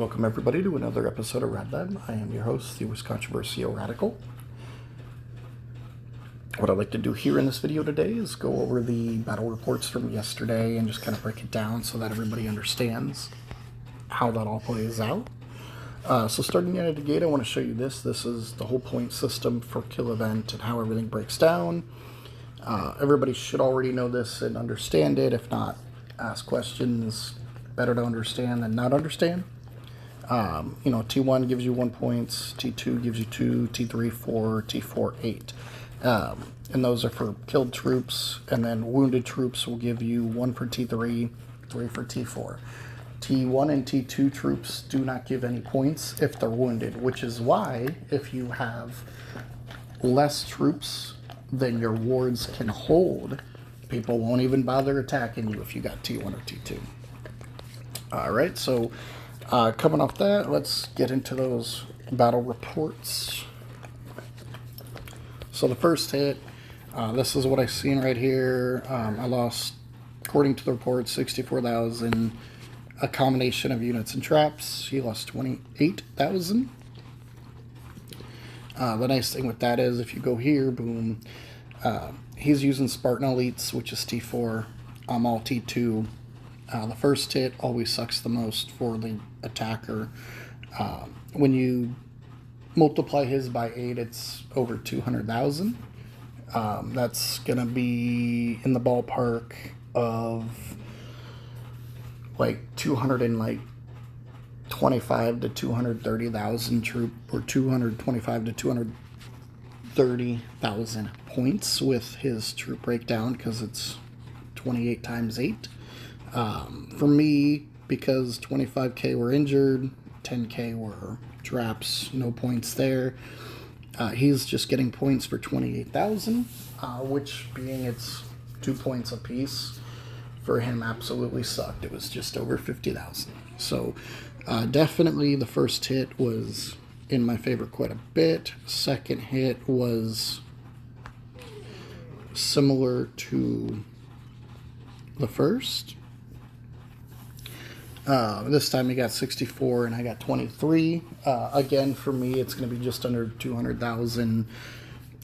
Welcome everybody to another episode of Rad Lab. I am your host, the Wiscontroversial Radical. What I'd like to do here in this video today is go over the battle reports from yesterday and just kind of break it down so that everybody understands how that all plays out. So starting out of the gate, I want to show you this. This is the whole point system for kill event and how everything breaks down. Everybody should already know this and understand it. If not, ask questions. Better to understand than not understand. T1 gives you 1 point, T2 gives you 2, T3 4, T4 8. And those are for killed troops, and then wounded troops will give you 1 for T3, 3 for T4. T1 and T2 troops do not give any points if they're wounded, which is why if you have less troops than your wards can hold, people won't even bother attacking you if you got T1 or T2. Alright, so coming off that, let's get into those battle reports. So the first hit, this is what I seen right here. I lost, according to the report, 64,000. A combination of units and traps. He lost 28,000. The nice thing with that is if you go here, boom, he's using Spartan Elites, which is T4. I'm all T2. The first hit always sucks the most for the attacker. When you multiply his by 8, it's over 200,000. That's gonna be in the ballpark of like 225 to 230,000 troop, or 225 to 230,000 points with his troop breakdown, because it's 28 times 8. For me, because 25k were injured, 10k were traps, no points there. He's just getting points for 28,000, which, being it's 2 points apiece, for him absolutely sucked. It was just over 50,000. So definitely the first hit was in my favor quite a bit. Second hit was similar to the first. This time he got 64 and I got 23. Again, for me, it's going to be just under 200,000.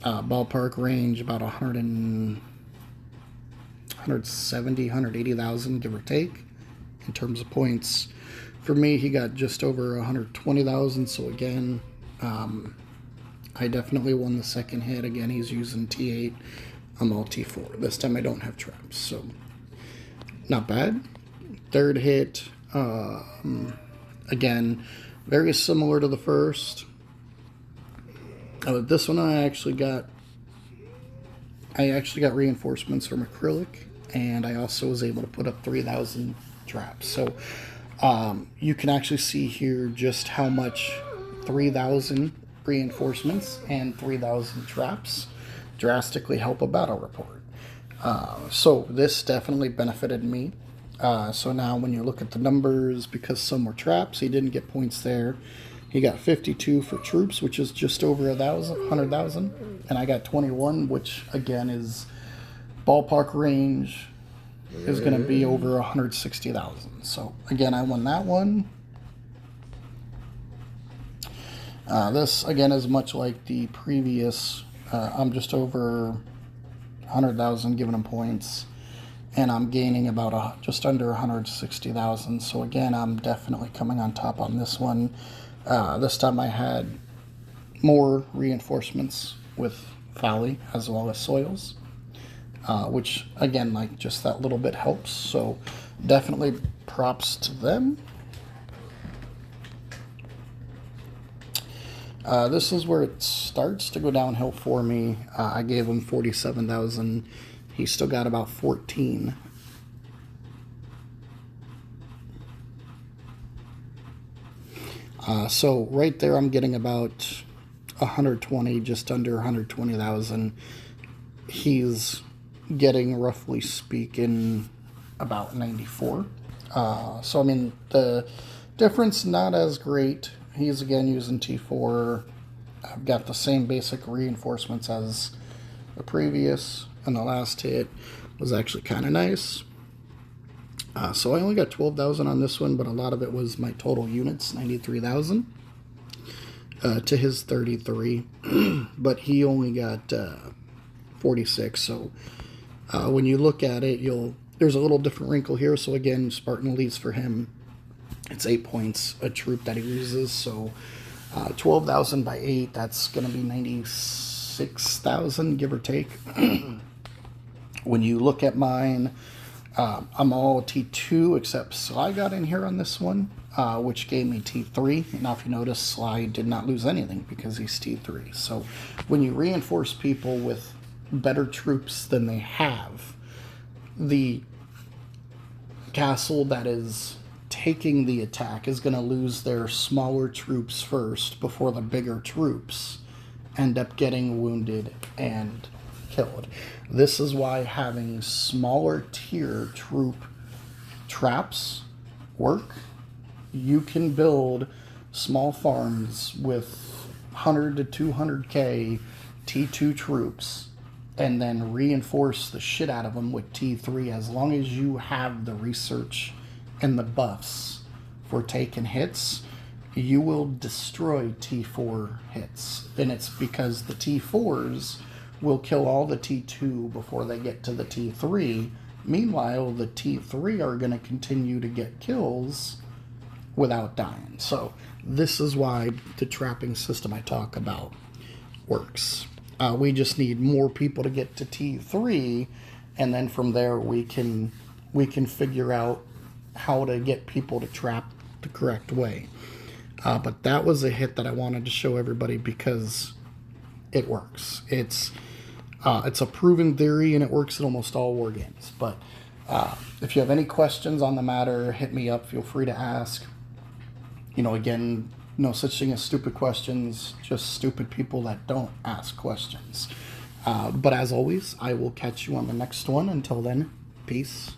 Ballpark range, about 170, 180,000, give or take, in terms of points. For me, he got just over 120,000. So again, I definitely won the second hit. Again, he's using T8. I'm all T4. This time I don't have traps, so not bad. Third hit, again, very similar to the first. This one I actually got reinforcements from acrylic, and I also was able to put up 3,000 traps. So you can actually see here just how much 3,000 reinforcements and 3,000 traps drastically help a battle report. So this definitely benefited me. So now when you look at the numbers, because some were traps, he didn't get points there. He got 52 for troops, which is just over 100,000. And I got 21, which again is ballpark range is going to be over 160,000. So again, I won that one. This again is much like the previous. I'm just over 100,000 giving him points, and I'm gaining about just under 160,000. So again, I'm definitely coming on top on this one. This time I had more reinforcements with Folly as well as Soils, which again, like, just that little bit helps. So definitely props to them. This is where it starts to go downhill for me. I gave him 47,000. He still got about 14. So right there, I'm getting about 120, just under 120,000. He's getting, roughly speaking, about 94. So I mean, the difference not as great. He's again using T4. I've got the same basic reinforcements as the previous, and the last hit was actually kind of nice. So I only got 12,000 on this one, but a lot of it was my total units, 93,000 to his 33. But he only got 46. So when you look at it, there's a little different wrinkle here. So again, Spartan Elites for him, it's 8 points a troop that he loses. So 12,000 by 8, that's going to be 96,000, give or take. When you look at mine, I'm all T2 except Sly got in here on this one, which gave me T3. Now, if you notice, Sly did not lose anything because he's T3. So when you reinforce people with better troops than they have, the castle that is taking the attack is going to lose their smaller troops first before the bigger troops end up getting wounded and killed. This is why having smaller tier troop traps work. You can build small farms with 100 to 200k T2 troops and then reinforce the shit out of them with T3 as long as you have the research and the buffs for taking hits. You will destroy T4 hits, and it's because the T4s will kill all the T2 before they get to the T3. Meanwhile, the T3 are going to continue to get kills without dying. So this is why the trapping system I talk about works. We just need more people to get to T3, and then from there we can figure out how to get people to trap the correct way. But that was a hit that I wanted to show everybody because it works. It's a proven theory, and it works in almost all war games. But if you have any questions on the matter, hit me up. Feel free to ask. Again, no such thing as stupid questions, just stupid people that don't ask questions. But as always, I will catch you on the next one. Until then, peace.